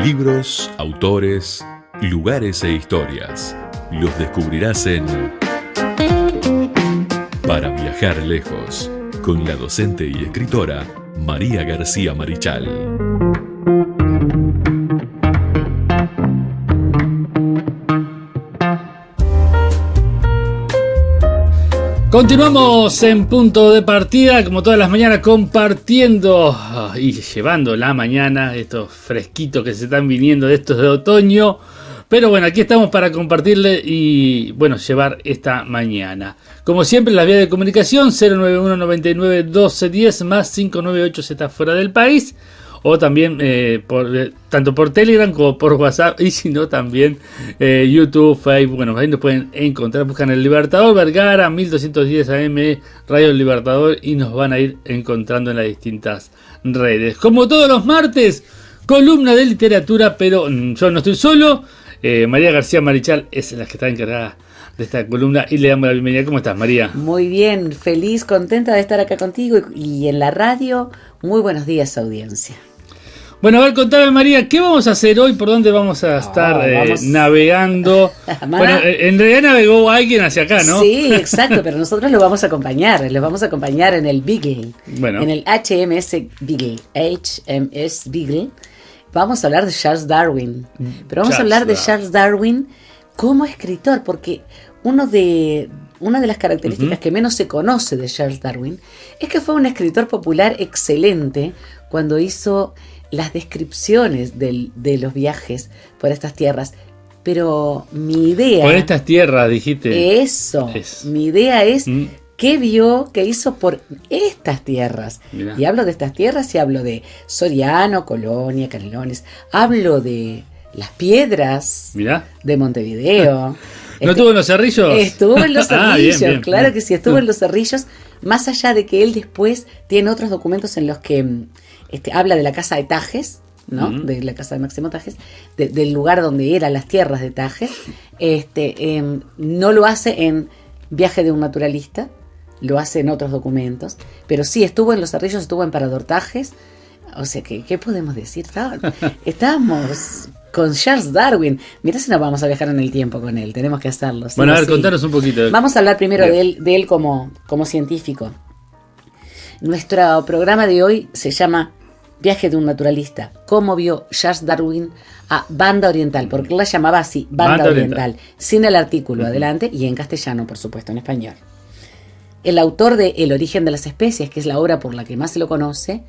Libros, autores, lugares e historias. Los descubrirás en Para viajar lejos, con la docente y escritora María García Marichal. Continuamos en Punto de Partida, como todas las mañanas, compartiendo y llevando la mañana, estos fresquitos que se están viniendo de estos de otoño. Pero bueno, aquí estamos para compartirle y bueno, llevar esta mañana. Como siempre, las vías de comunicación 091 99 12 10 más 598 si está fuera del país. O también tanto por Telegram como por WhatsApp, y si no también YouTube, Facebook. Bueno, ahí nos pueden encontrar, buscan el Libertador Vergara 1210 AM Radio Libertador y nos van a ir encontrando en las distintas redes. Como todos los martes, columna de literatura, pero yo no estoy solo. María García Marichal es la que está encargada de esta columna y le damos la bienvenida. ¿Cómo estás, María? Muy bien, feliz, contenta de estar acá contigo y en la radio. Muy buenos días, audiencia. Bueno, a ver, contame, María, ¿qué vamos a hacer hoy? ¿Por dónde vamos a estar navegando? Bueno, en realidad navegó alguien hacia acá, ¿no? Sí, exacto, pero nosotros lo vamos a acompañar. Los vamos a acompañar en el Beagle, bueno, en el HMS Beagle. Vamos a hablar de Charles Darwin. Pero vamos a hablar de Charles Darwin como escritor, porque una de las características que menos se conoce de Charles Darwin es que fue un escritor popular excelente cuando hizo las descripciones de los viajes por estas tierras. Pero mi idea... Por estas tierras, dijiste. Eso. Mi idea es qué vio, qué hizo por estas tierras. Mirá. Y hablo de estas tierras y hablo de Soriano, Colonia, Canelones. Hablo de las piedras. Mirá. De Montevideo. ¿No estuvo en los Cerrillos? Estuvo en los Cerrillos, bien, claro que sí, estuvo en los Cerrillos. Más allá de que él después tiene otros documentos en los que... habla de la casa de Tajes, ¿no? De la casa de Máximo Tajes, del lugar donde eran las tierras de Tajes. No lo hace en Viaje de un naturalista, lo hace en otros documentos, pero sí estuvo en Los Cerrillos, estuvo en Parador Tajes. O sea, ¿qué podemos decir? Estábamos con Charles Darwin. Mirá si no vamos a viajar en el tiempo con él, tenemos que hacerlo. ¿Sí? Bueno, a ver, contanos un poquito. Vamos a hablar primero de él como científico. Nuestro programa de hoy se llama Viaje de un naturalista. ¿Cómo vio Charles Darwin a Banda Oriental? Porque él la llamaba así, Banda Oriental. Sin el artículo adelante y en castellano, por supuesto, en español. El autor de El origen de las especies, que es la obra por la que más se lo conoce,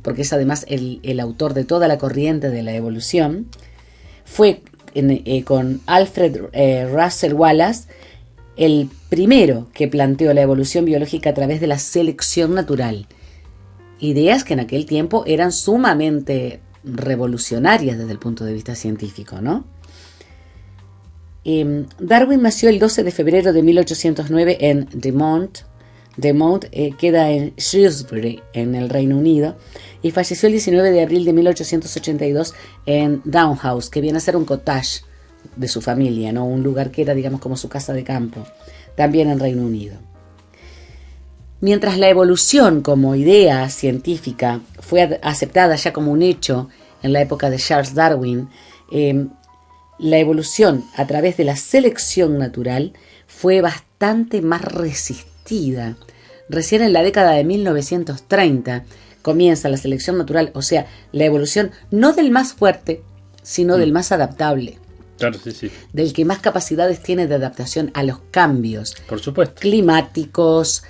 porque es además el autor de toda la corriente de la evolución, fue con Alfred Russel Wallace el primero que planteó la evolución biológica a través de la selección natural. Ideas que en aquel tiempo eran sumamente revolucionarias desde el punto de vista científico, ¿no? Darwin nació el 12 de febrero de 1809 en Demont. Demont queda en Shrewsbury, en el Reino Unido, y falleció el 19 de abril de 1882 en Downhouse, que viene a ser un cottage de su familia, ¿no? Un lugar que era, digamos, como su casa de campo, también en Reino Unido. Mientras la evolución como idea científica fue aceptada ya como un hecho en la época de Charles Darwin, la evolución a través de la selección natural fue bastante más resistida. Recién en la década de 1930 comienza la selección natural, o sea, la evolución no del más fuerte, sino del más adaptable. Claro, sí. Del que más capacidades tiene de adaptación a los cambios. Por supuesto. Climáticos,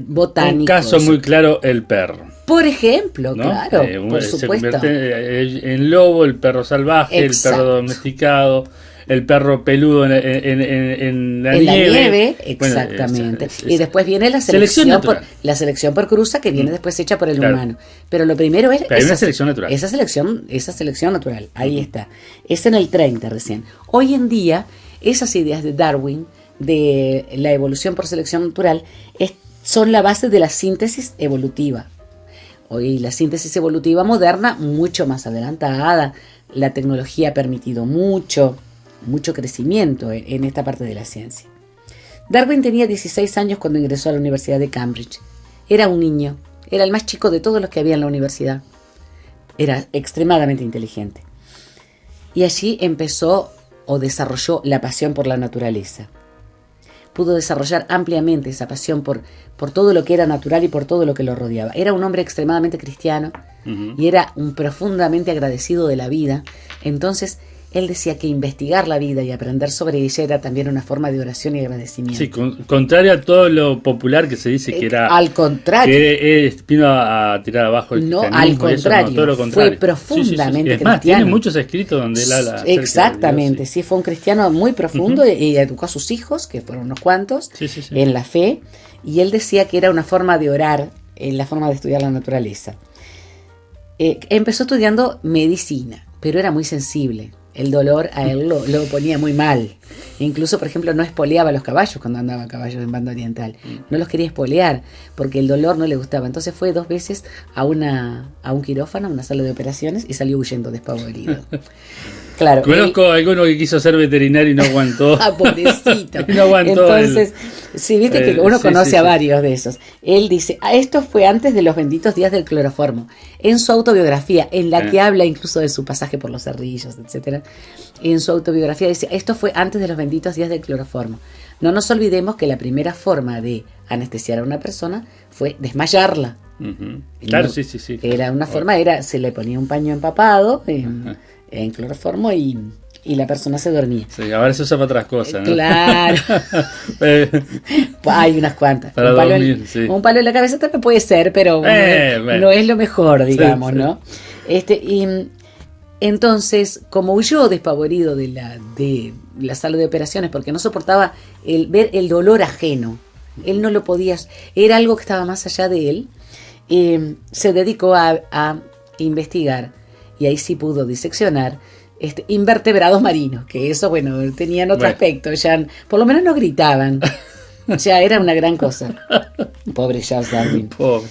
botánicos. Un caso muy claro, el perro. Por ejemplo, ¿no? Claro, por supuesto. Se convierte en lobo, el perro salvaje, exacto. El perro domesticado, el perro peludo en la nieve. Exactamente. Bueno, y después viene la selección por cruza, que viene después hecha por el humano. Pero lo primero es una selección natural. Esa selección natural, ahí está. Es en el 30 recién. Hoy en día, esas ideas de Darwin, de la evolución por selección natural, son la base de la síntesis evolutiva. Hoy la síntesis evolutiva moderna, mucho más adelantada, la tecnología ha permitido mucho crecimiento en esta parte de la ciencia. Darwin tenía 16 años cuando ingresó a la Universidad de Cambridge. Era un niño, era el más chico de todos los que había en la universidad. Era extremadamente inteligente. y allí empezó o desarrolló la pasión por la naturaleza. Pudo desarrollar ampliamente esa pasión por todo lo que era natural y por todo lo que lo rodeaba. Era un hombre extremadamente cristiano y era un profundamente agradecido de la vida. Entonces, él decía que investigar la vida y aprender sobre ella era también una forma de oración y agradecimiento. Sí, contrario a todo lo popular que se dice que era... Al contrario. Que vino a tirar abajo el no, cristianismo. al contrario, todo lo contrario. Fue profundamente Es más, cristiano. tiene muchos escritos donde él habla acerca Exactamente, de Dios, sí, fue un cristiano muy profundo y educó a sus hijos, que fueron unos cuantos, en la fe. Y él decía que era una forma de orar, la forma de estudiar la naturaleza. Empezó estudiando medicina, pero era muy sensible. El dolor a él lo ponía muy mal. Incluso, por ejemplo, no espoleaba a los caballos cuando andaba a caballos en banda oriental. No los quería espolear porque el dolor no le gustaba. Entonces fue 2 veces a un quirófano, a una sala de operaciones, y salió huyendo despavorido. Claro. Conozco a alguno que quiso ser veterinario y no aguantó. Pobrecito. No aguantó. Entonces, sí, viste que uno conoce a varios de esos. Él dice, esto fue antes de los benditos días del cloroformo. En su autobiografía, en la que habla incluso de su pasaje por los cerrillos, etcétera, en su autobiografía dice, esto fue antes de los benditos días del cloroformo. No nos olvidemos que la primera forma de anestesiar a una persona fue desmayarla. Claro, No, sí. Era una forma, se le ponía un paño empapado en cloroformo y la persona se dormía. Sí, ahora se usa para otras cosas, ¿no? Claro. Hay unas cuantas. Para dormir, sí. Un palo en la cabeza también puede ser, pero no es lo mejor, digamos, sí. ¿No? Y entonces, como huyó despavorido de la sala de operaciones porque no soportaba ver el dolor ajeno, él no lo podía, era algo que estaba más allá de él, se dedicó a investigar, y ahí sí pudo diseccionar invertebrados marinos, que eso, tenían otro aspecto, ya por lo menos no gritaban, ya era una gran cosa. Pobre Charles Darwin. Pobre.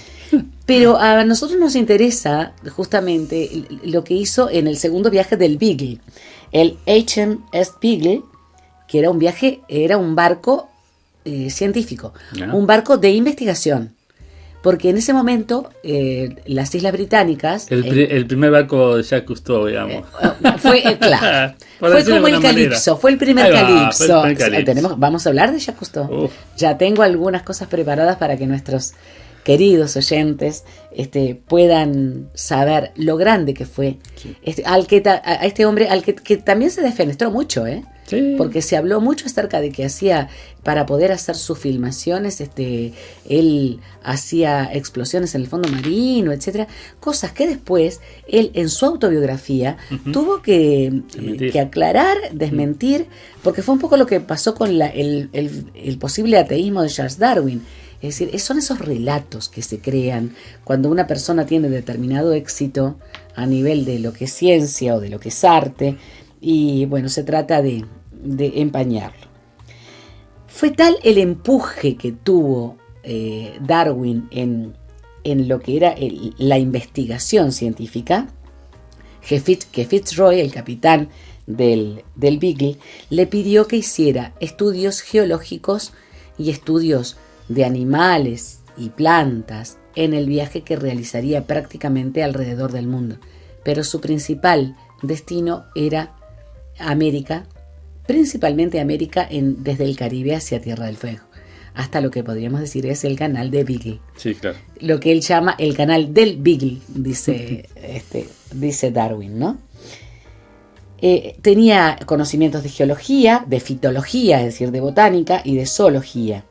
Pero a nosotros nos interesa justamente lo que hizo en el segundo viaje del Beagle, el HMS Beagle, que era un barco científico, un barco de investigación. Porque en ese momento las Islas Británicas... El primer barco de Jacques Cousteau, digamos. Claro. Fue como el Calipso, fue el primer Calipso. Vamos a hablar de Jacques Cousteau. Ya tengo algunas cosas preparadas para que nuestros queridos oyentes puedan saber lo grande que fue. Sí. A este hombre al que también se defenestró mucho, Sí. Porque se habló mucho acerca de que hacía, para poder hacer sus filmaciones, él hacía explosiones en el fondo marino, etcétera, cosas que después él en su autobiografía tuvo que aclarar, desmentir, porque fue un poco lo que pasó con el posible ateísmo de Charles Darwin. Es decir, son esos relatos que se crean cuando una persona tiene determinado éxito a nivel de lo que es ciencia o de lo que es arte, y se trata de empañarlo. Fue tal el empuje que tuvo Darwin en lo que era la investigación científica, que Fitzroy, el capitán del Beagle, le pidió que hiciera estudios geológicos y estudios de animales y plantas en el viaje que realizaría prácticamente alrededor del mundo. Pero su principal destino era América, principalmente América desde el Caribe hacia Tierra del Fuego, hasta lo que podríamos decir es el canal de Beagle. Sí, claro. Lo que él llama el canal del Beagle, dice Darwin, ¿no? Tenía conocimientos de geología, de fitología, es decir, de botánica y de zoología.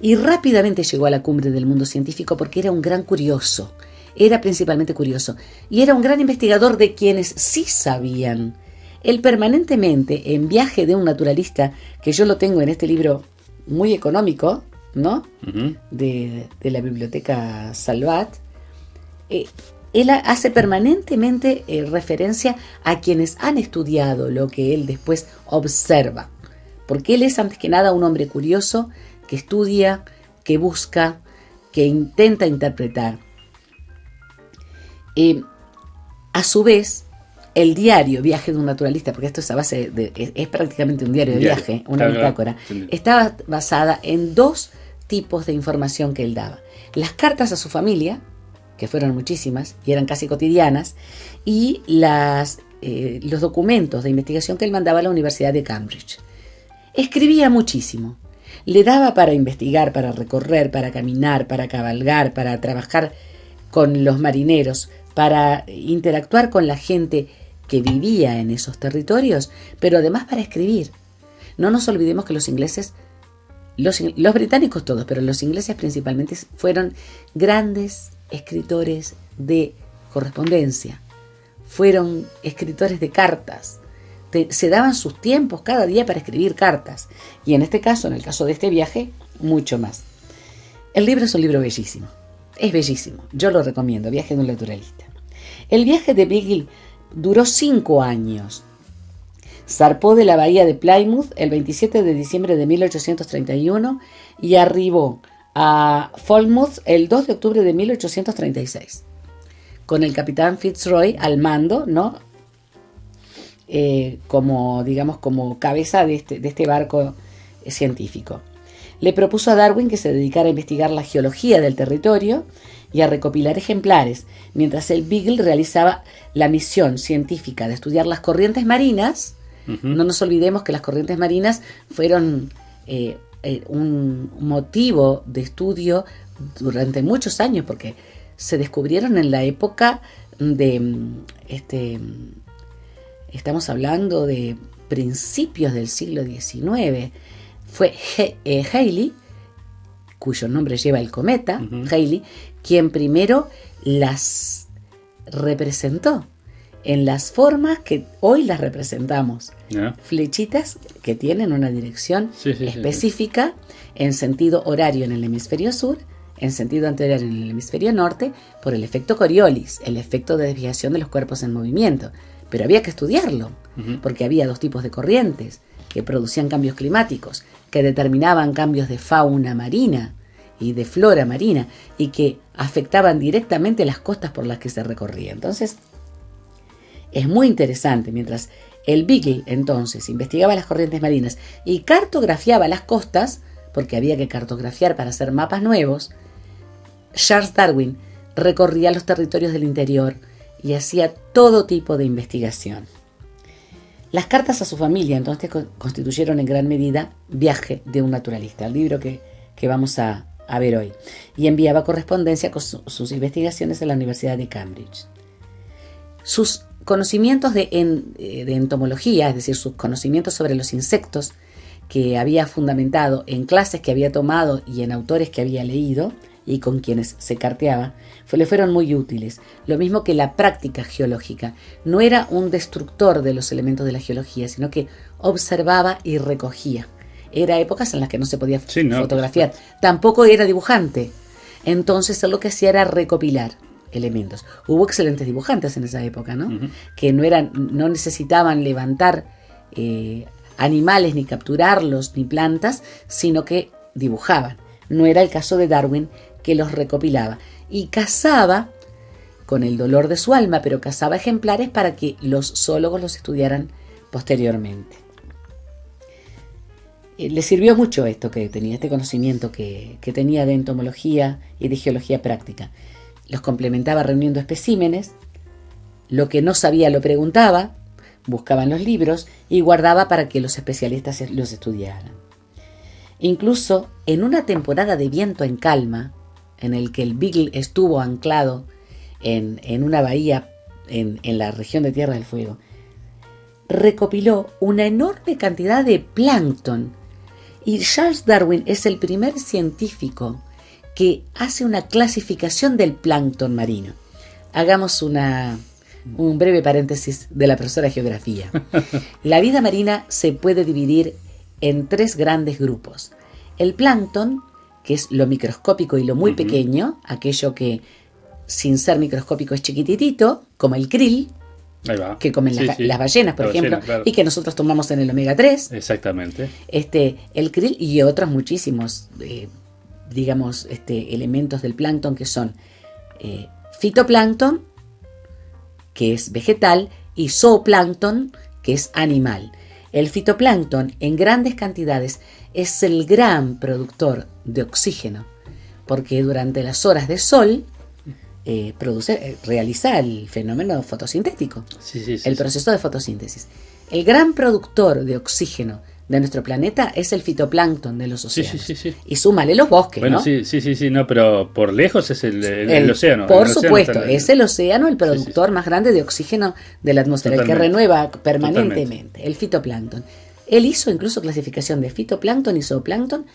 Y rápidamente llegó a la cumbre del mundo científico porque era un gran curioso, era principalmente curioso, y era un gran investigador de quienes sí sabían. Él permanentemente, en Viaje de un naturalista, que yo lo tengo en este libro muy económico, ¿no? De la biblioteca Salvat, él hace permanentemente referencia a quienes han estudiado lo que él después observa, porque él es antes que nada un hombre curioso que estudia, que busca, que intenta interpretar. A su vez, el diario Viaje de un naturalista, porque esto es a base es prácticamente un diario de viaje, una bitácora, estaba basada en 2 tipos de información que él daba: las cartas a su familia, que fueron muchísimas y eran casi cotidianas, y las los documentos de investigación que él mandaba a la Universidad de Cambridge. Escribía muchísimo. Le daba para investigar, para recorrer, para caminar, para cabalgar, para trabajar con los marineros, para interactuar con la gente que vivía en esos territorios, pero además para escribir. No nos olvidemos que los ingleses, los británicos todos, pero los ingleses principalmente, fueron grandes escritores de correspondencia, fueron escritores de cartas, se daban sus tiempos cada día para escribir cartas, y en este caso, en el caso de este viaje, mucho más. El libro es un libro bellísimo, es bellísimo, yo lo recomiendo, Viaje de un naturalista. El viaje de Beagle duró 5 años. Zarpó de la bahía de Plymouth el 27 de diciembre de 1831 y arribó a Falmouth el 2 de octubre de 1836, con el capitán Fitzroy al mando, ¿no? Como cabeza de este barco científico. Le propuso a Darwin que se dedicara a investigar la geología del territorio y a recopilar ejemplares, mientras el Beagle realizaba la misión científica de estudiar las corrientes marinas. No nos olvidemos que las corrientes marinas fueron un motivo de estudio durante muchos años, porque se descubrieron en la época de estamos hablando de principios del siglo XIX. Fue Halley, cuyo nombre lleva el cometa, Halley, quien primero las representó en las formas que hoy las representamos. Flechitas que tienen una dirección específica, en sentido horario en el hemisferio sur, en sentido anterior en el hemisferio norte, por el efecto Coriolis, el efecto de desviación de los cuerpos en movimiento. Pero había que estudiarlo, porque había 2 tipos de corrientes que producían cambios climáticos, que determinaban cambios de fauna marina y de flora marina, y que afectaban directamente las costas por las que se recorría. Entonces, es muy interesante. Mientras el Beagle entonces investigaba las corrientes marinas y cartografiaba las costas, porque había que cartografiar para hacer mapas nuevos, Charles Darwin recorría los territorios del interior y hacía todo tipo de investigación. Las cartas a su familia entonces constituyeron en gran medida Viaje de un naturalista, el libro que vamos a ver hoy, y enviaba correspondencia con sus investigaciones en la Universidad de Cambridge. Sus conocimientos de entomología, es decir, sus conocimientos sobre los insectos, que había fundamentado en clases que había tomado y en autores que había leído y con quienes se carteaba, le fueron muy útiles. Lo mismo que la práctica geológica. No era un destructor de los elementos de la geología, sino que observaba y recogía. Era épocas en las que no se podía fotografiar. Tampoco era dibujante. Entonces él lo que hacía era recopilar elementos. Hubo excelentes dibujantes en esa época, ¿no? Que no necesitaban levantar animales, ni capturarlos, ni plantas, sino que dibujaban. No era el caso de Darwin, que los recopilaba y cazaba con el dolor de su alma, pero cazaba ejemplares para que los zoólogos los estudiaran posteriormente. Le sirvió mucho esto que tenía, este conocimiento que tenía de entomología y de geología práctica. Los complementaba reuniendo especímenes, lo que no sabía lo preguntaba, buscaba en los libros y guardaba para que los especialistas los estudiaran. Incluso en una temporada de viento en calma, en el que el Beagle estuvo anclado en una bahía en la región de Tierra del Fuego, recopiló una enorme cantidad de plancton. Y Charles Darwin es el primer científico que hace una clasificación del plancton marino. Hagamos un breve paréntesis de la profesora de geografía. La vida marina se puede dividir en 3 grandes grupos. El plancton, que es lo microscópico y lo muy pequeño, aquello que sin ser microscópico es chiquititito, como el krill, que comen las ballenas, por ejemplo, claro, y que nosotros tomamos en el omega 3. Exactamente. El krill y otros muchísimos, elementos del plancton que son fitoplancton, que es vegetal, y zooplancton, que es animal. El fitoplancton en grandes cantidades es el gran productor de oxígeno, porque durante las horas de sol realiza el fenómeno fotosintético, Sí, el proceso de fotosíntesis. El gran productor de oxígeno de nuestro planeta es el fitoplancton de los océanos. Sí. Y súmale los bosques, Bueno, ¿no? sí, no, pero por lejos es el océano. Por El océano supuesto, está es el océano el productor más grande de oxígeno de la atmósfera, el que Totalmente. renueva permanentemente, el fitoplancton. Él hizo incluso clasificación de fitoplancton y zooplancton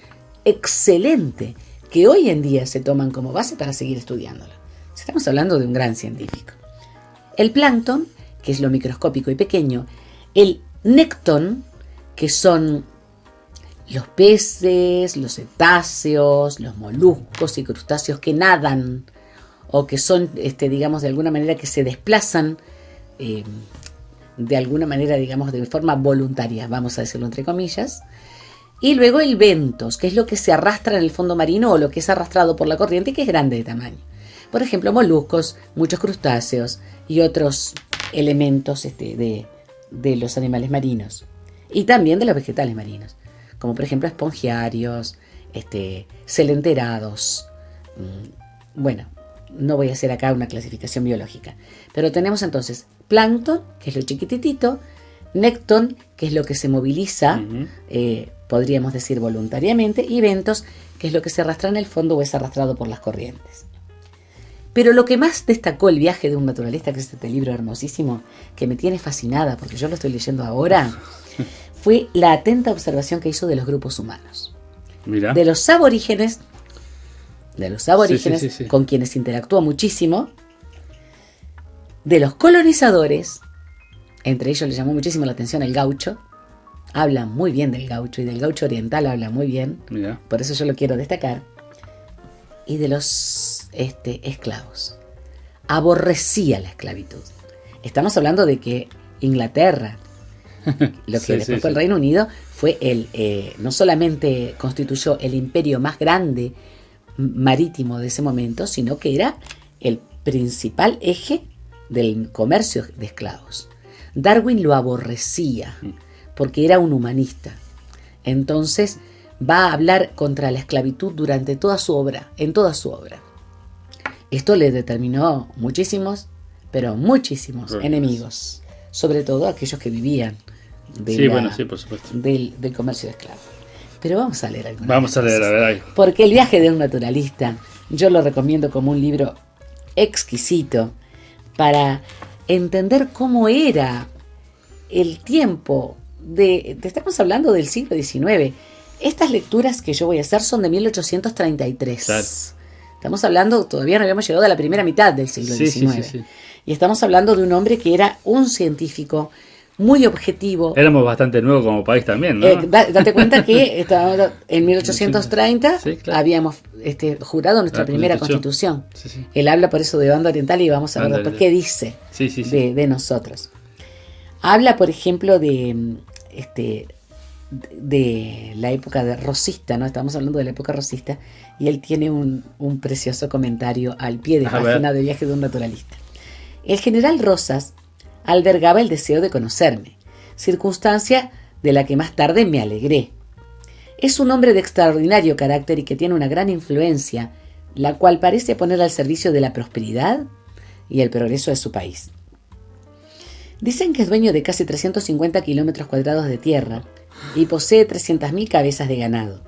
excelente, que hoy en día se toman como base para seguir estudiándolo. Estamos hablando de un gran científico. El plancton, que es lo microscópico y pequeño, el nécton, que son los peces, los cetáceos, los moluscos y crustáceos que nadan o que son, digamos, de alguna manera que se desplazan de alguna manera, digamos, de forma voluntaria, vamos a decirlo entre comillas. Y luego el bentos, que es lo que se arrastra en el fondo marino o lo que es arrastrado por la corriente y que es grande de tamaño. Por ejemplo, moluscos, muchos crustáceos y otros elementos de los animales marinos. Y también de los vegetales marinos, como por ejemplo espongiarios, celenterados. Bueno, no voy a hacer acá una clasificación biológica, pero tenemos entonces plancton, que es lo chiquititito, nécton, que es lo que se moviliza, podríamos decir voluntariamente, y bentos, que es lo que se arrastra en el fondo o es arrastrado por las corrientes. Pero lo que más destacó el viaje de un naturalista, que es este libro hermosísimo, que me tiene fascinada porque yo lo estoy leyendo ahora, fue la atenta observación que hizo de los grupos humanos. Mira. De los aborígenes, Sí. con quienes interactúa muchísimo, de los colonizadores, entre ellos le llamó muchísimo la atención el gaucho, habla muy bien del gaucho y del gaucho oriental habla muy bien, Mira. por eso yo lo quiero destacar, y de los esclavos. Aborrecía la esclavitud. Estamos hablando de que Inglaterra, lo que después fue el Reino Unido, fue no solamente constituyó el imperio más grande marítimo de ese momento, sino que era el principal eje del comercio de esclavos. Darwin lo aborrecía porque era un humanista. Entonces va a hablar contra la esclavitud durante toda su obra, en toda su obra. Esto le determinó muchísimos, pero muchísimos enemigos, sobre todo aquellos que vivían por supuesto. del comercio de esclavos. Pero vamos a leer algunas Vamos a leer, a ver ahí. Porque El viaje de un naturalista, yo lo recomiendo como un libro exquisito para entender cómo era el tiempo estamos hablando del siglo XIX. Estas lecturas que yo voy a hacer son de 1833. Claro. Estamos hablando, todavía no habíamos llegado a la primera mitad del siglo XIX. Sí. Y estamos hablando de un hombre que era un científico muy objetivo. Éramos bastante nuevos como país también, ¿no? Date cuenta que en 1830 Sí, claro. habíamos jurado nuestra primera constitución. Sí. Él habla por eso de banda oriental y vamos a ver después qué dice de nosotros. Habla, por ejemplo, de la época de rosista, ¿no? Estamos hablando de la época rosista, y él tiene un precioso comentario al pie de página de Viaje de un naturalista. El general Rosas albergaba el deseo de conocerme, circunstancia de la que más tarde me alegré. Es un hombre de extraordinario carácter y que tiene una gran influencia, la cual parece poner al servicio de la prosperidad y el progreso de su país. Dicen que es dueño de casi 350 kilómetros cuadrados de tierra y posee 300.000 cabezas de ganado.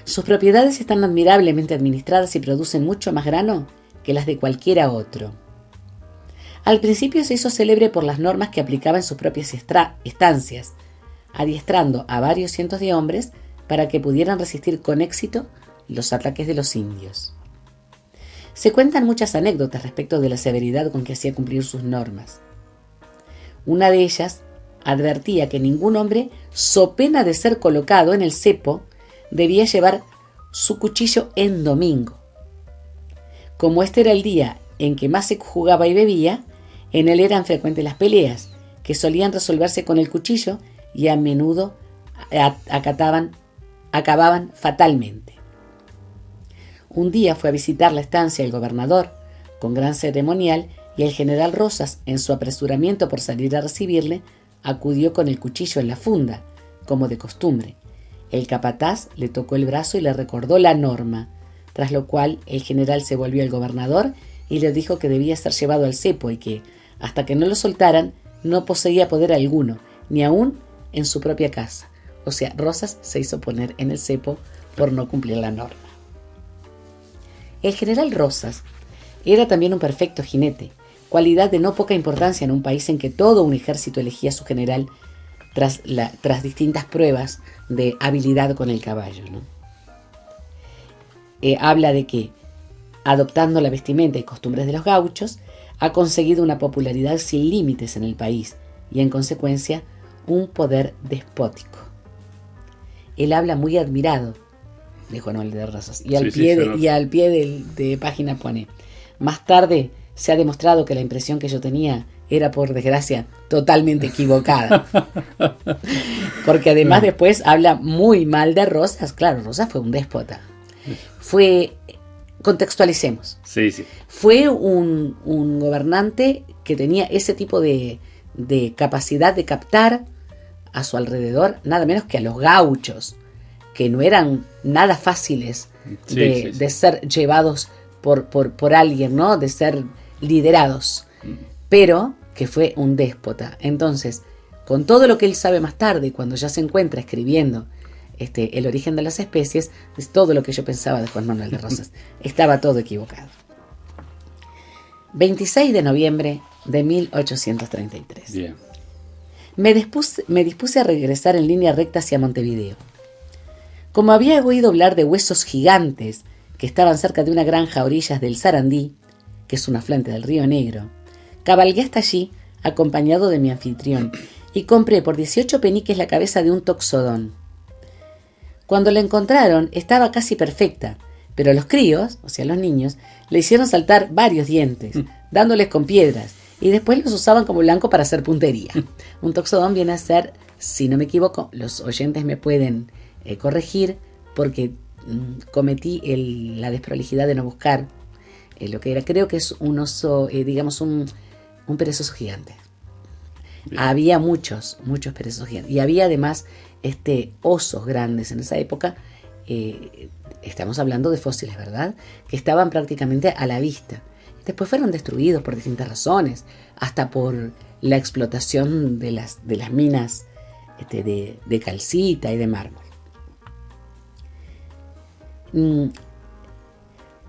Sus propiedades están admirablemente administradas y producen mucho más grano que las de cualquiera otro. Al principio se hizo célebre por las normas que aplicaba en sus propias estancias, adiestrando a varios cientos de hombres para que pudieran resistir con éxito los ataques de los indios. Se cuentan muchas anécdotas respecto de la severidad con que hacía cumplir sus normas. Una de ellas advertía que ningún hombre, so pena de ser colocado en el cepo, debía llevar su cuchillo en domingo. Como este era el día en que más se jugaba y bebía, en él eran frecuentes las peleas, que solían resolverse con el cuchillo y a menudo acababan fatalmente. Un día fue a visitar la estancia el gobernador, con gran ceremonial, y el general Rosas, en su apresuramiento por salir a recibirle, acudió con el cuchillo en la funda, como de costumbre. El capataz le tocó el brazo y le recordó la norma, tras lo cual el general se volvió al gobernador y le dijo que debía ser llevado al cepo y que, hasta que no lo soltaran, no poseía poder alguno, ni aún en su propia casa. O sea, Rosas se hizo poner en el cepo por no cumplir la norma. El general Rosas era también un perfecto jinete, cualidad de no poca importancia en un país en que todo un ejército elegía a su general tras distintas pruebas de habilidad con el caballo, ¿no? Habla de que, adoptando la vestimenta y costumbres de los gauchos, ha conseguido una popularidad sin límites en el país y, en consecuencia, un poder despótico. Él habla muy admirado de Juan Manuel de Rosas y al pie de página pone: más tarde se ha demostrado que la impresión que yo tenía era, por desgracia, totalmente equivocada. Porque además después habla muy mal de Rosas. Claro, Rosas fue un déspota. Contextualicemos. Sí, sí. Fue un gobernante que tenía ese tipo de capacidad de captar a su alrededor, nada menos que a los gauchos, que no eran nada fáciles de ser llevados por alguien, ¿no? De ser liderados, pero que fue un déspota. Entonces, con todo lo que él sabe más tarde, cuando ya se encuentra escribiendo El origen de las especies, es todo lo que yo pensaba de Juan Manuel de Rosas. Estaba todo equivocado. 26 de noviembre de 1833. Bien. Me dispuse a regresar en línea recta hacia Montevideo. Como había oído hablar de huesos gigantes que estaban cerca de una granja a orillas del Sarandí, que es un afluente del Río Negro, cabalgué hasta allí acompañado de mi anfitrión y compré por 18 peniques la cabeza de un toxodón. Cuando la encontraron estaba casi perfecta, pero los críos, o sea los niños, le hicieron saltar varios dientes, dándoles con piedras, y después los usaban como blanco para hacer puntería. Un toxodón viene a ser, si no me equivoco, los oyentes me pueden corregir, porque cometí la desprolijidad de no buscar lo que era. Creo que es un oso, digamos un perezoso gigante. Bien. Había muchos perezosos gigantes, y había además osos grandes en esa época. Estamos hablando de fósiles, ¿verdad? Que estaban prácticamente a la vista. Después fueron destruidos por distintas razones, hasta por la explotación de las minas de calcita y de mármol.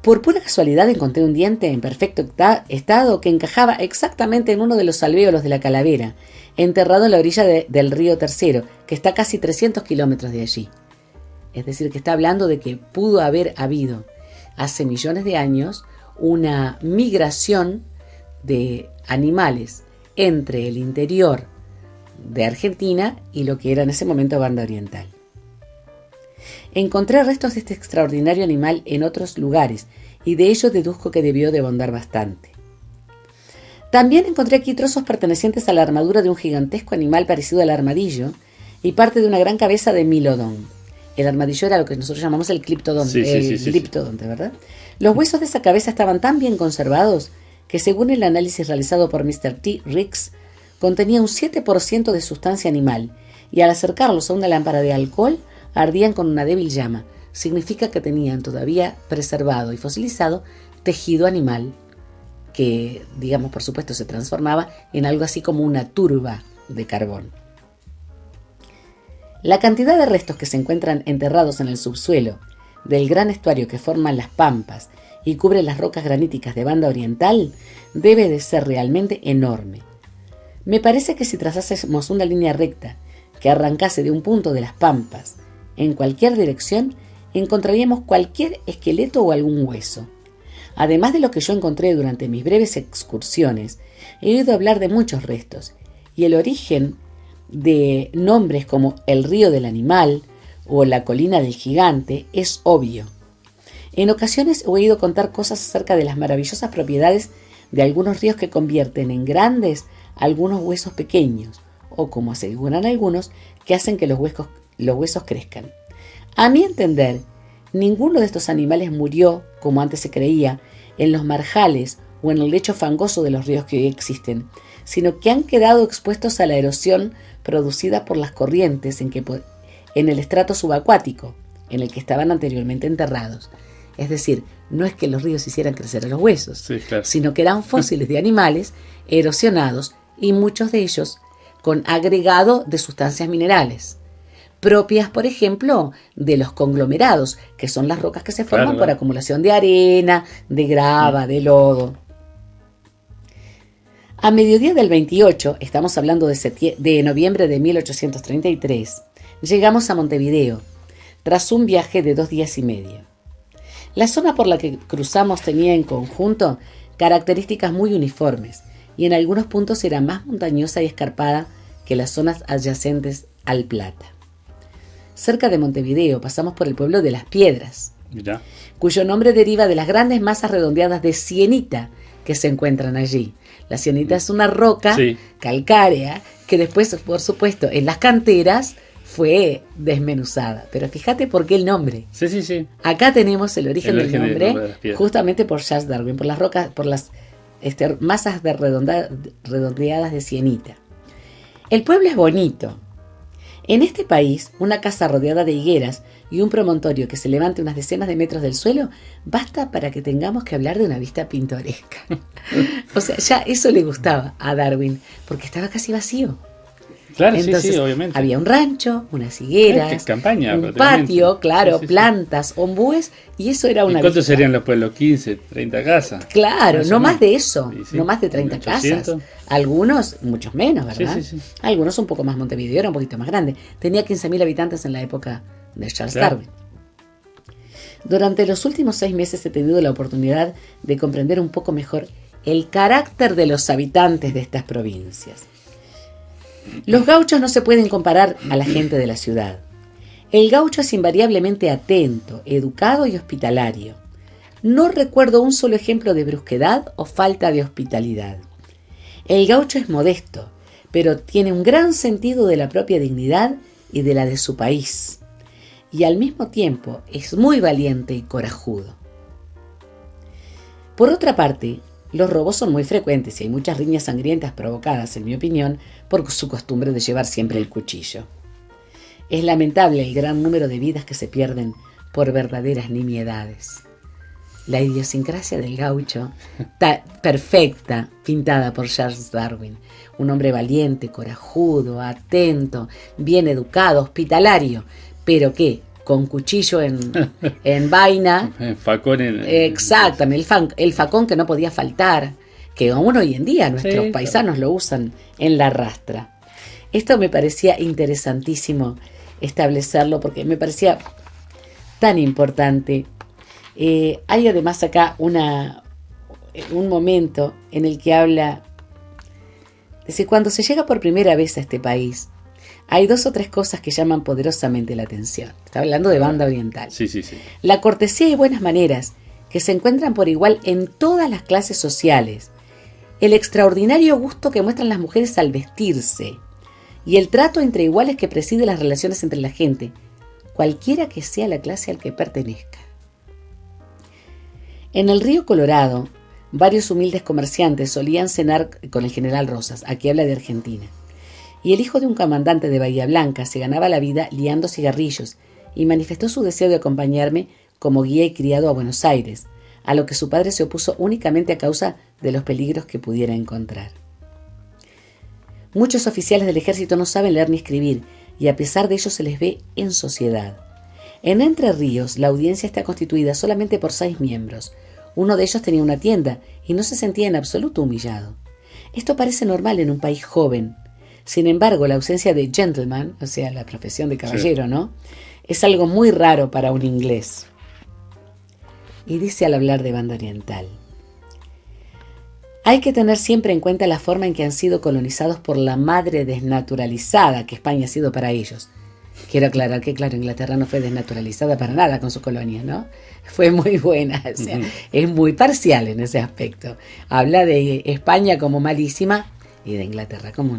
Por pura casualidad encontré un diente en perfecto estado que encajaba exactamente en uno de los alvéolos de la calavera, enterrado en la orilla del río Tercero, que está a casi 300 kilómetros de allí. Es decir, que está hablando de que pudo haber habido hace millones de años una migración de animales entre el interior de Argentina y lo que era en ese momento Banda Oriental. Encontré restos de este extraordinario animal en otros lugares y de ello deduzco que debió de abundar bastante. También encontré aquí trozos pertenecientes a la armadura de un gigantesco animal parecido al armadillo y parte de una gran cabeza de Milodón. El armadillo era lo que nosotros llamamos el cliptodonte, gliptodonte, ¿verdad? Los huesos de esa cabeza estaban tan bien conservados que, según el análisis realizado por Mr. T. Ricks, contenía un 7% de sustancia animal y al acercarlos a una lámpara de alcohol ardían con una débil llama. Significa que tenían todavía preservado y fosilizado tejido animal que, digamos, por supuesto, se transformaba en algo así como una turba de carbón. La cantidad de restos que se encuentran enterrados en el subsuelo del gran estuario que forman las pampas y cubre las rocas graníticas de Banda Oriental debe de ser realmente enorme. Me parece que si trazásemos una línea recta que arrancase de un punto de las pampas en cualquier dirección, encontraríamos cualquier esqueleto o algún hueso. Además de lo que yo encontré durante mis breves excursiones, he oído hablar de muchos restos, y el origen de nombres como el río del animal o la colina del gigante es obvio. En ocasiones he oído contar cosas acerca de las maravillosas propiedades de algunos ríos que convierten en grandes algunos huesos pequeños, o como aseguran algunos, que hacen que los huesos crezcan. A mi entender, ninguno de estos animales murió, como antes se creía, en los marjales o en el lecho fangoso de los ríos que hoy existen, sino que han quedado expuestos a la erosión producida por las corrientes en el estrato subacuático, en el que estaban anteriormente enterrados. Es decir, no es que los ríos hicieran crecer a los huesos, Sí, claro. sino que eran fósiles de animales erosionados y muchos de ellos con agregado de sustancias minerales, propias, por ejemplo, de los conglomerados, que son las rocas que se forman Claro. por acumulación de arena, de grava, de lodo. A mediodía del 28, estamos hablando de noviembre de 1833, llegamos a Montevideo, tras un viaje de 2 días y medio. La zona por la que cruzamos tenía en conjunto características muy uniformes y en algunos puntos era más montañosa y escarpada que las zonas adyacentes al Plata. Cerca de Montevideo pasamos por el pueblo de Las Piedras, Mirá. cuyo nombre deriva de las grandes masas redondeadas de sienita que se encuentran allí. La sienita es una roca Sí. calcárea que después, por supuesto, en las canteras fue desmenuzada. Pero fíjate por qué el nombre. Sí, sí, sí. Acá tenemos el origen del origen del nombre, nombre de las piedras. justamente por Charles Darwin, por las rocas, por las masas redondeadas de sienita. El pueblo es bonito. En este país, una casa rodeada de higueras y un promontorio que se levante unas decenas de metros del suelo basta para que tengamos que hablar de una vista pintoresca. O sea, ya eso le gustaba a Darwin, porque estaba casi vacío. Claro, Entonces, sí, sí, obviamente. había un rancho, unas higueras, Qué campaña, un prácticamente. patio, claro, Sí, sí, sí. plantas, ombúes, y eso era ¿Y una cuántos vista. serían los pueblos? 15, 30 casas. Claro, Más o no menos. más de eso, Sí, sí. no más de 30 1800. casas. Algunos, muchos menos, ¿verdad? Sí, sí, sí. Algunos un poco más. Montevideo era un poquito más grande. Tenía 15.000 habitantes en la época de Charles Claro. Darwin. Durante los últimos 6 meses he tenido la oportunidad de comprender un poco mejor el carácter de los habitantes de estas provincias. Los gauchos no se pueden comparar a la gente de la ciudad. El gaucho es invariablemente atento, educado y hospitalario. No recuerdo un solo ejemplo de brusquedad o falta de hospitalidad. El gaucho es modesto, pero tiene un gran sentido de la propia dignidad y de la de su país. Y al mismo tiempo es muy valiente y corajudo. Por otra parte, los robos son muy frecuentes y hay muchas riñas sangrientas provocadas, en mi opinión, por su costumbre de llevar siempre el cuchillo. Es lamentable el gran número de vidas que se pierden por verdaderas nimiedades. La idiosincrasia del gaucho, perfecta, pintada por Charles Darwin. Un hombre valiente, corajudo, atento, bien educado, hospitalario, pero que, con cuchillo en vaina. Facón en... Exactamente, el facón que no podía faltar, que aún hoy en día nuestros Sí, paisanos lo usan en la rastra. Esto me parecía interesantísimo establecerlo porque me parecía tan importante. Hay además acá un momento en el que habla, dice, cuando se llega por primera vez a este país, hay 2 o 3 cosas que llaman poderosamente la atención. Está hablando de Banda Oriental. Sí, sí, sí. La cortesía y buenas maneras, que se encuentran por igual en todas las clases sociales. El extraordinario gusto que muestran las mujeres al vestirse. Y el trato entre iguales que preside las relaciones entre la gente, cualquiera que sea la clase al que pertenezca. En el río Colorado, varios humildes comerciantes solían cenar con el general Rosas, aquí habla de Argentina. Y el hijo de un comandante de Bahía Blanca se ganaba la vida liando cigarrillos y manifestó su deseo de acompañarme como guía y criado a Buenos Aires, a lo que su padre se opuso únicamente a causa de los peligros que pudiera encontrar. Muchos oficiales del ejército no saben leer ni escribir y a pesar de ello se les ve en sociedad. En Entre Ríos la audiencia está constituida solamente por 6 miembros. Uno de ellos tenía una tienda y no se sentía en absoluto humillado. Esto parece normal en un país joven. Sin embargo, la ausencia de gentleman, o sea, la profesión de caballero, Sí. ¿no?, es algo muy raro para un inglés. Y dice al hablar de Banda Oriental: hay que tener siempre en cuenta la forma en que han sido colonizados por la madre desnaturalizada que España ha sido para ellos. Quiero aclarar que, claro, Inglaterra no fue desnaturalizada para nada con sus colonias, ¿no? Fue muy buena, o sea, es muy parcial en ese aspecto. Habla de España como malísima y de Inglaterra como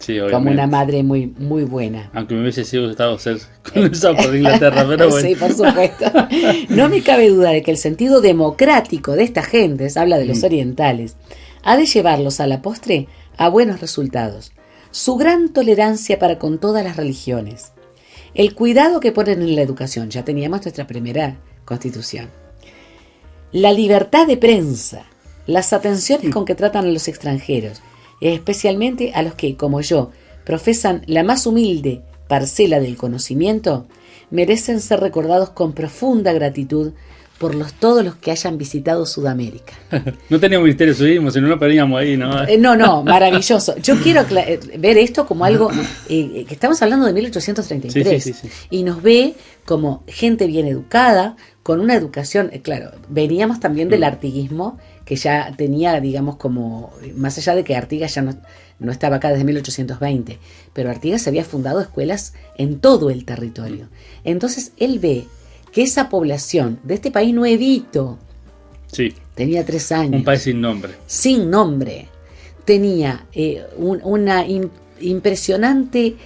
Sí, como una madre muy, muy buena. Aunque me hubiese sido gustado ser colonizado por Inglaterra, pero bueno. Sí, por supuesto. No me cabe duda de que el sentido democrático de estas gentes, habla de los orientales, ha de llevarlos a la postre a buenos resultados. Su gran tolerancia para con todas las religiones. El cuidado que ponen en la educación. Ya teníamos nuestra primera constitución. la libertad de prensa, las atenciones con que tratan a los extranjeros, especialmente a los que, como yo, profesan la más humilde parcela del conocimiento, merecen ser recordados con profunda gratitud por todos los que hayan visitado Sudamérica. No teníamos Ministerio de Turismo, si no, no perdíamos ahí, ¿no? No, maravilloso. Yo quiero ver esto como algo que estamos hablando de 1833, sí. Y nos ve como gente bien educada, con una educación, claro, veníamos también del artiguismo, que ya tenía, digamos, como, más allá de que Artigas ya no estaba acá desde 1820, pero Artigas había fundado escuelas en todo el territorio. Entonces él ve que esa población de este país nuevito, tenía 3 años. Un país sin nombre. Sin nombre. Tenía una impresionante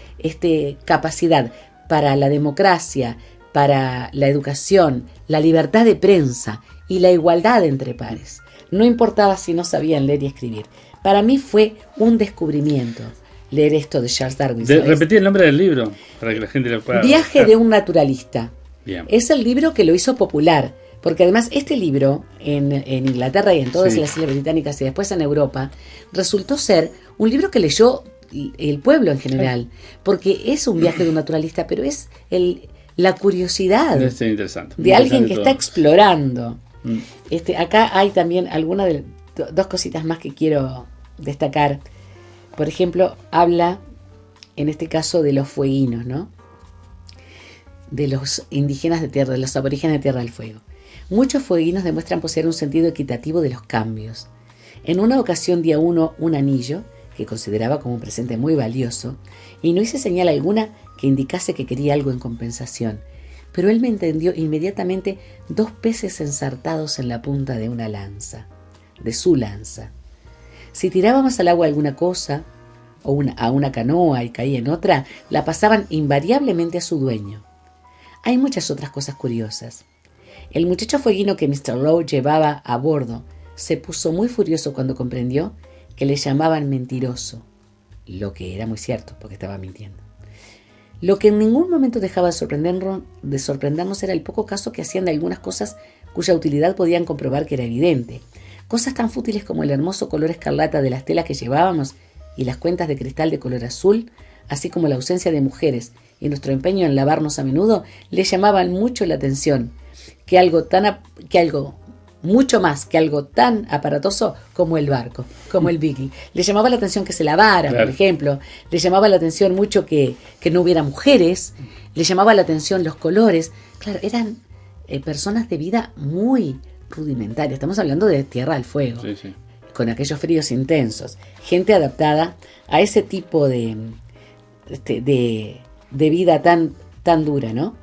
capacidad para la democracia, para la educación, la libertad de prensa y la igualdad entre pares. No importaba si no sabían leer y escribir. Para mí fue un descubrimiento leer esto de Charles Darwin. Repetí el nombre del libro para que la gente lo pueda Viaje de un naturalista. Bien. Es el libro que lo hizo popular, porque además este libro en Inglaterra y en todas las islas británicas y después en Europa resultó ser un libro que leyó el pueblo en general, porque es un viaje de un naturalista, pero es la curiosidad de alguien que está explorando. Acá hay también dos cositas más que quiero destacar. Por ejemplo, habla en este caso de los fueguinos, ¿no? De los indígenas de tierra, de los aborígenes de Tierra del Fuego. Muchos fueguinos demuestran poseer un sentido equitativo de los cambios. En una ocasión di a uno un anillo, que consideraba como un presente muy valioso, y no hice señal alguna que indicase que quería algo en compensación, pero él me entendió inmediatamente 2 peces ensartados en la punta de una lanza, de su lanza. Si tirábamos al agua alguna cosa, o a una canoa y caía en otra, la pasaban invariablemente a su dueño. Hay muchas otras cosas curiosas. El muchacho fueguino que Mr. Rowe llevaba a bordo se puso muy furioso cuando comprendió que le llamaban mentiroso, lo que era muy cierto, porque estaba mintiendo. Lo que en ningún momento dejaba de sorprendernos era el poco caso que hacían de algunas cosas cuya utilidad podían comprobar que era evidente. Cosas tan fútiles como el hermoso color escarlata de las telas que llevábamos y las cuentas de cristal de color azul, así como la ausencia de mujeres y nuestro empeño en lavarnos a menudo, le llamaban mucho la atención, mucho más que algo tan aparatoso como el barco, como el Beagle. Le llamaba la atención que se lavara, por ejemplo. Le llamaba la atención mucho que no hubiera mujeres. Le llamaba la atención los colores. Claro, eran personas de vida muy rudimentaria. Estamos hablando de Tierra del Fuego, con aquellos fríos intensos. Gente adaptada a ese tipo de vida tan dura, ¿no?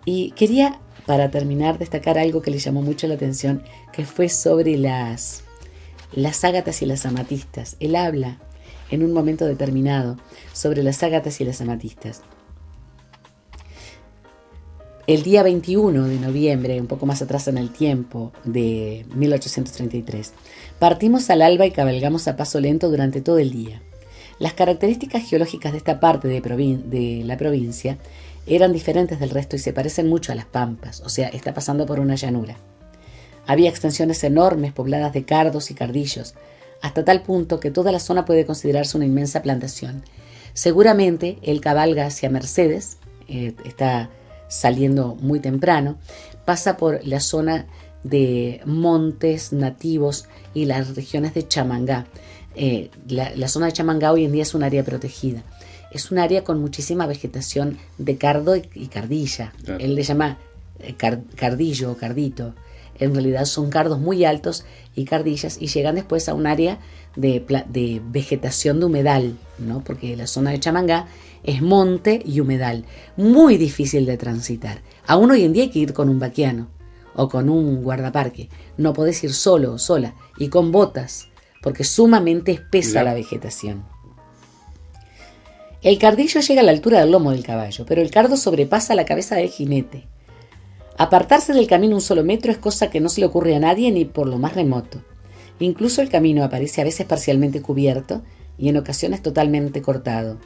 Y quería, para terminar, destacar algo que le llamó mucho la atención, que fue sobre las ágatas y las amatistas. Él habla en un momento determinado sobre las ágatas y las amatistas. El día 21 de noviembre, un poco más atrás en el tiempo, de 1833, partimos al alba y cabalgamos a paso lento durante todo el día. Las características geológicas de esta parte de la provincia eran diferentes del resto y se parecen mucho a las pampas, o sea, está pasando por una llanura. Había extensiones enormes pobladas de cardos y cardillos, hasta tal punto que toda la zona puede considerarse una inmensa plantación. Seguramente él cabalga hacia Mercedes, está saliendo muy temprano, pasa por la zona de montes nativos y las regiones de Chamangá. La zona de Chamangá hoy en día es un área protegida. Es un área con muchísima vegetación de cardo y cardilla. Claro. Él le llama cardillo o cardito. En realidad son cardos muy altos y cardillas, y llegan después a un área de vegetación de humedal, ¿no? Porque la zona de Chamangá es monte y humedal, muy difícil de transitar. Aún hoy en día hay que ir con un vaquiano o con un guardaparque. No podés ir solo o sola, y con botas, porque es sumamente espesa la vegetación. El cardillo llega a la altura del lomo del caballo, pero el cardo sobrepasa la cabeza del jinete. Apartarse del camino un solo metro es cosa que no se le ocurre a nadie ni por lo más remoto. Incluso el camino aparece a veces parcialmente cubierto y en ocasiones totalmente cortado.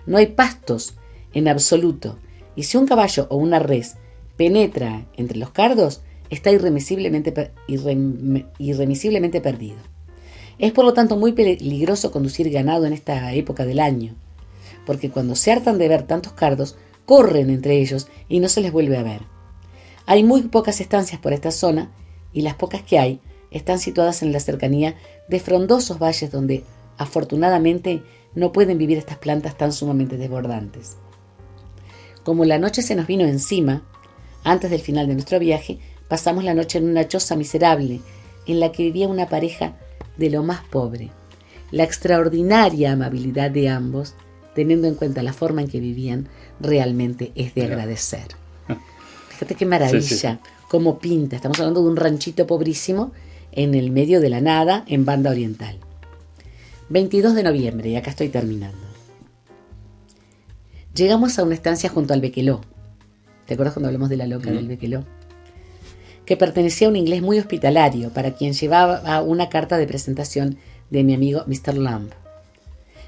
No hay pastos en absoluto, y si un caballo o una res penetra entre los cardos, está irremisiblemente perdido. Es por lo tanto muy peligroso conducir ganado en esta época del año, porque cuando se hartan de ver tantos cardos, corren entre ellos y no se les vuelve a ver. Hay muy pocas estancias por esta zona y las pocas que hay están situadas en la cercanía de frondosos valles donde, afortunadamente, no pueden vivir estas plantas tan sumamente desbordantes. Como la noche se nos vino encima, antes del final de nuestro viaje, pasamos la noche en una choza miserable en la que vivía una pareja de lo más pobre. La extraordinaria amabilidad de ambos, teniendo en cuenta la forma en que vivían, realmente es de agradecer. Fíjate qué maravilla, sí. Cómo pinta. Estamos hablando de un ranchito pobrísimo en el medio de la nada, en Banda Oriental. 22 de noviembre, y acá estoy terminando. Llegamos a una estancia junto al Bequeló. ¿Te acuerdas cuando hablamos de la loca del Bequeló? Que pertenecía a un inglés muy hospitalario, para quien llevaba una carta de presentación de mi amigo Mr. Lamb.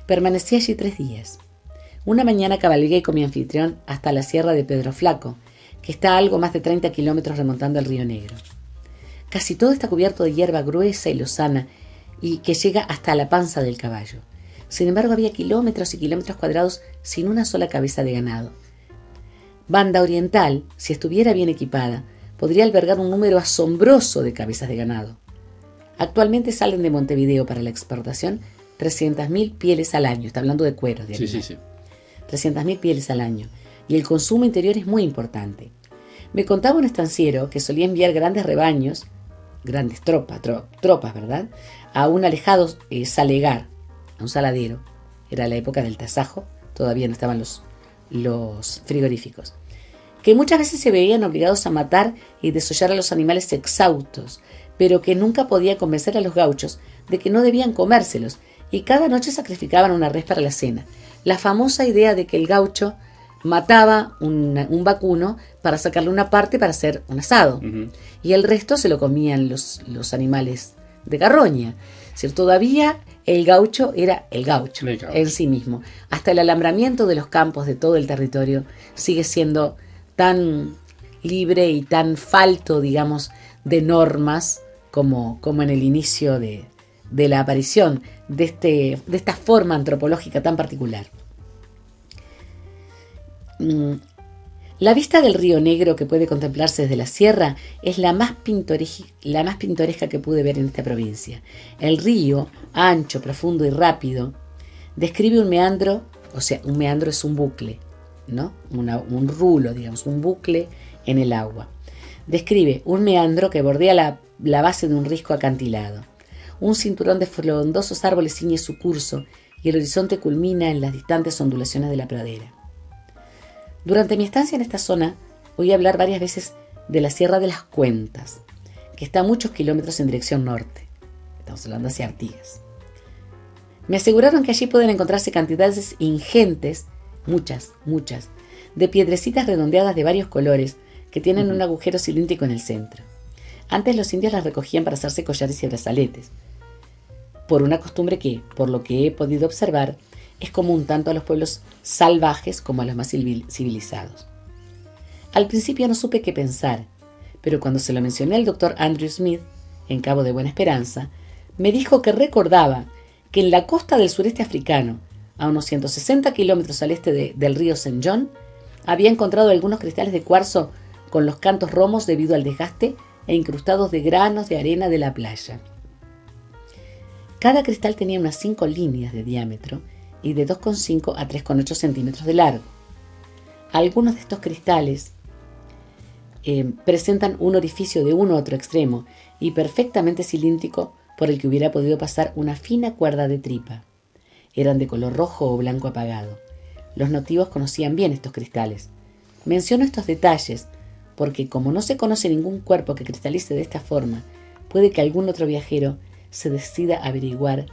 Permanecí allí 3 días. Una mañana cabalgué con mi anfitrión hasta la sierra de Pedro Flaco, que está a algo más de 30 kilómetros remontando el río Negro. Casi todo está cubierto de hierba gruesa y lozana y que llega hasta la panza del caballo. Sin embargo, había kilómetros y kilómetros cuadrados sin una sola cabeza de ganado. Banda Oriental, si estuviera bien equipada, podría albergar un número asombroso de cabezas de ganado. Actualmente salen de Montevideo para la exportación 300.000 pieles al año. Está hablando de cueros de animal. Sí. 300.000 pieles al año. Y el consumo interior es muy importante. Me contaba un estanciero que solía enviar grandes rebaños, grandes tropas, ¿verdad?, a un alejado salegar, a un saladero. Era la época del tasajo, todavía no estaban los frigoríficos, que muchas veces se veían obligados a matar y desollar a los animales exhaustos, pero que nunca podía convencer a los gauchos de que no debían comérselos, y cada noche sacrificaban una res para la cena. La famosa idea de que el gaucho mataba un vacuno para sacarle una parte para hacer un asado, y el resto se lo comían los animales de carroña. Es decir, todavía el gaucho era el gaucho en sí mismo. Hasta el alambramiento de los campos de todo el territorio sigue siendo tan libre y tan falto, digamos, de normas como en el inicio de la aparición de esta forma antropológica tan particular. La vista del río Negro que puede contemplarse desde la sierra es la más pintoresca que pude ver en esta provincia. El río, ancho, profundo y rápido, describe un meandro, o sea, un meandro es un bucle, ¿no? Un rulo, digamos, un bucle en el agua. Describe un meandro que bordea la base de un risco acantilado. Un cinturón de frondosos árboles ciñe su curso y el horizonte culmina en las distantes ondulaciones de la pradera. Durante mi estancia en esta zona, oí hablar varias veces de la Sierra de las Cuentas, que está a muchos kilómetros en dirección norte. Estamos hablando hacia Artigas. Me aseguraron que allí pueden encontrarse cantidades ingentes, muchas, de piedrecitas redondeadas de varios colores que tienen un agujero cilíndrico en el centro. Antes los indios las recogían para hacerse collares y brazaletes, por una costumbre que, por lo que he podido observar, es común tanto a los pueblos salvajes como a los más civilizados. Al principio no supe qué pensar, pero cuando se lo mencioné al doctor Andrew Smith, en Cabo de Buena Esperanza, me dijo que recordaba que en la costa del sureste africano, a unos 160 kilómetros al este del río St. John, había encontrado algunos cristales de cuarzo con los cantos romos debido al desgaste e incrustados de granos de arena de la playa. Cada cristal tenía unas 5 líneas de diámetro y de 2,5 a 3,8 centímetros de largo. Algunos de estos cristales presentan un orificio de uno a otro extremo y perfectamente cilíndrico por el que hubiera podido pasar una fina cuerda de tripa. Eran de color rojo o blanco apagado. Los nativos conocían bien estos cristales. Menciono estos detalles porque, como no se conoce ningún cuerpo que cristalice de esta forma, puede que algún otro viajero se decida a averiguar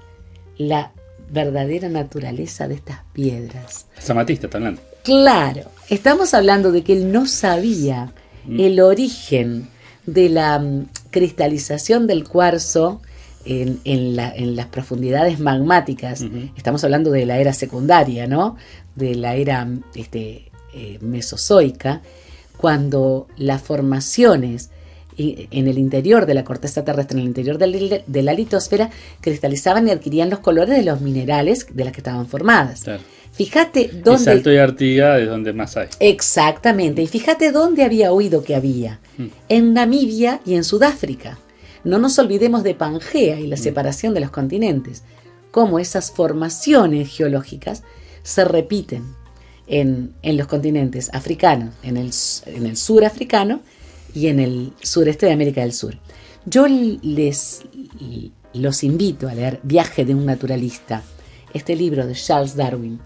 la verdadera naturaleza de estas piedras. Zamatista está hablando. Claro, estamos hablando de que él no sabía el origen de la cristalización del cuarzo en las profundidades magmáticas. Estamos hablando de la era secundaria, ¿no? De la era mesozoica, cuando las formaciones y en el interior de la corteza terrestre, en el interior de la litosfera, cristalizaban y adquirían los colores de los minerales de las que estaban formadas. Claro. Fíjate dónde... Y Salto y Artigas es donde más hay. Exactamente. Y fíjate dónde había oído que había. En Namibia y en Sudáfrica. No nos olvidemos de Pangea y la separación de los continentes. Cómo esas formaciones geológicas se repiten en los continentes africanos, en el sur africano y en el sureste de América del Sur. Yo los invito a leer Viaje de un naturalista, este libro de Charles Darwin.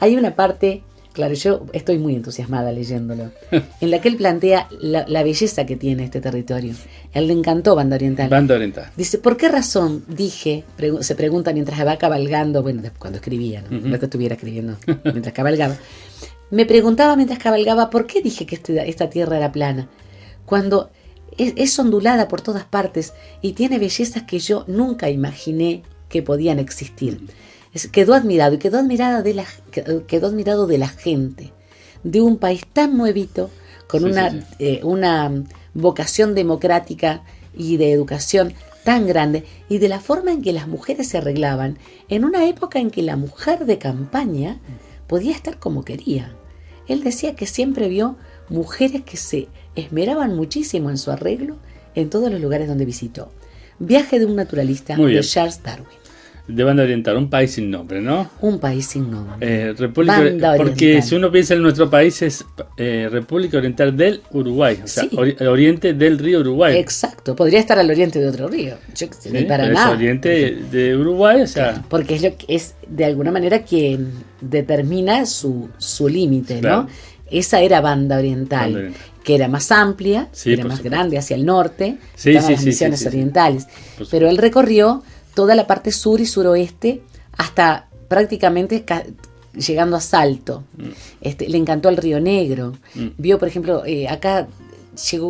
Hay una parte, claro, yo estoy muy entusiasmada leyéndolo, en la que él plantea la belleza que tiene este territorio. Él le encantó Banda Oriental. Banda Oriental. Dice, ¿por qué razón se pregunta mientras va cabalgando, bueno, cuando escribía, ¿no? No que estuviera escribiendo, mientras cabalgaba. Me preguntaba mientras cabalgaba, ¿por qué dije que esta tierra era plana? Cuando es ondulada por todas partes y tiene bellezas que yo nunca imaginé que podían existir. Quedó admirado de la gente, de un país tan nuevito, con una vocación democrática y de educación tan grande, y de la forma en que las mujeres se arreglaban, en una época en que la mujer de campaña podía estar como quería. Él decía que siempre vio mujeres que se esmeraban muchísimo en su arreglo en todos los lugares donde visitó. Viaje de un naturalista de Charles Darwin. De Banda Oriental, un país sin nombre, ¿no? Un país sin nombre. Porque si uno piensa en nuestro país es República Oriental del Uruguay, o sea, sí. Oriente del río Uruguay. Exacto, podría estar al oriente de otro río, ni para nada. Es oriente de Uruguay, o sea. Claro, porque es de alguna manera quien determina su límite, claro. ¿No? Esa era Banda Oriental, que era más amplia, era más grande hacia el norte, estaban las misiones orientales. Pero él recorrió toda la parte sur y suroeste hasta prácticamente llegando a Salto. Le encantó el Río Negro. Vio, por ejemplo, acá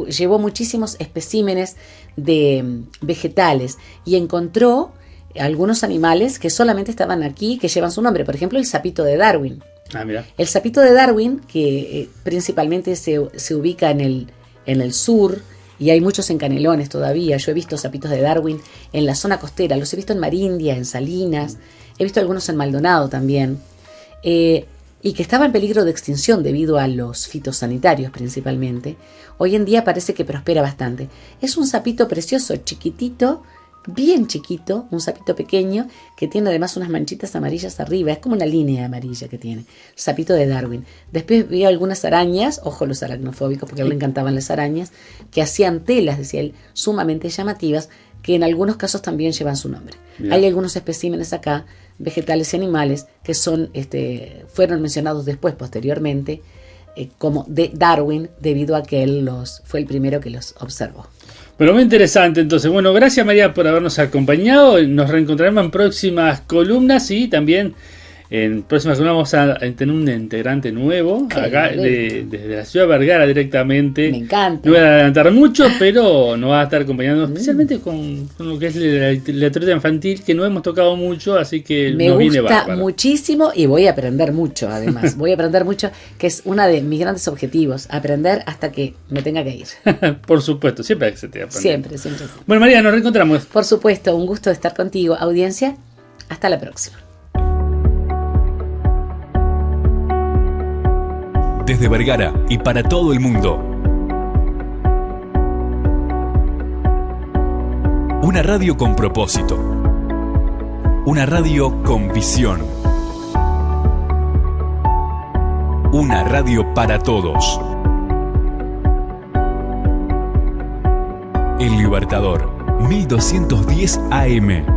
llevó muchísimos especímenes de vegetales y encontró algunos animales que solamente estaban aquí, que llevan su nombre. Por ejemplo, el sapito de Darwin. Mira. El sapito de Darwin, que principalmente se ubica en el sur, y hay muchos en Canelones todavía. Yo he visto sapitos de Darwin en la zona costera, los he visto en Marindia, en Salinas, he visto algunos en Maldonado también, y que estaba en peligro de extinción debido a los fitosanitarios principalmente. Hoy en día parece que prospera bastante. Es un sapito precioso, chiquitito, bien chiquito, un sapito pequeño que tiene además unas manchitas amarillas arriba, es como una línea amarilla que tiene, sapito de Darwin. Después vi algunas arañas, ojo los aracnofóbicos porque a él le encantaban las arañas, que hacían telas, decía él, sumamente llamativas, que en algunos casos también llevan su nombre. Bien. Hay algunos especímenes acá, vegetales y animales, que fueron mencionados después, posteriormente, como de Darwin, debido a que él fue el primero que los observó. Pero muy interesante, entonces. Bueno, gracias María por habernos acompañado. Nos reencontraremos en próximas columnas y también en próximas columnas vamos a tener un integrante nuevo, acá desde la ciudad de Vergara directamente. Me encanta. No voy a adelantar mucho, pero nos va a estar acompañando especialmente con lo que es la literatura infantil, que no hemos tocado mucho, así que nos viene bárbaro. Me gusta muchísimo y voy a aprender mucho, además. Voy a aprender mucho, que es uno de mis grandes objetivos, aprender hasta que me tenga que ir. Por supuesto, siempre hay que se te aprende. Siempre. Bueno, María, nos reencontramos. Por supuesto, un gusto de estar contigo. Audiencia, hasta la próxima. Desde Vergara y para todo el mundo. Una radio con propósito. Una radio con visión. Una radio para todos. El Libertador, 1210 AM.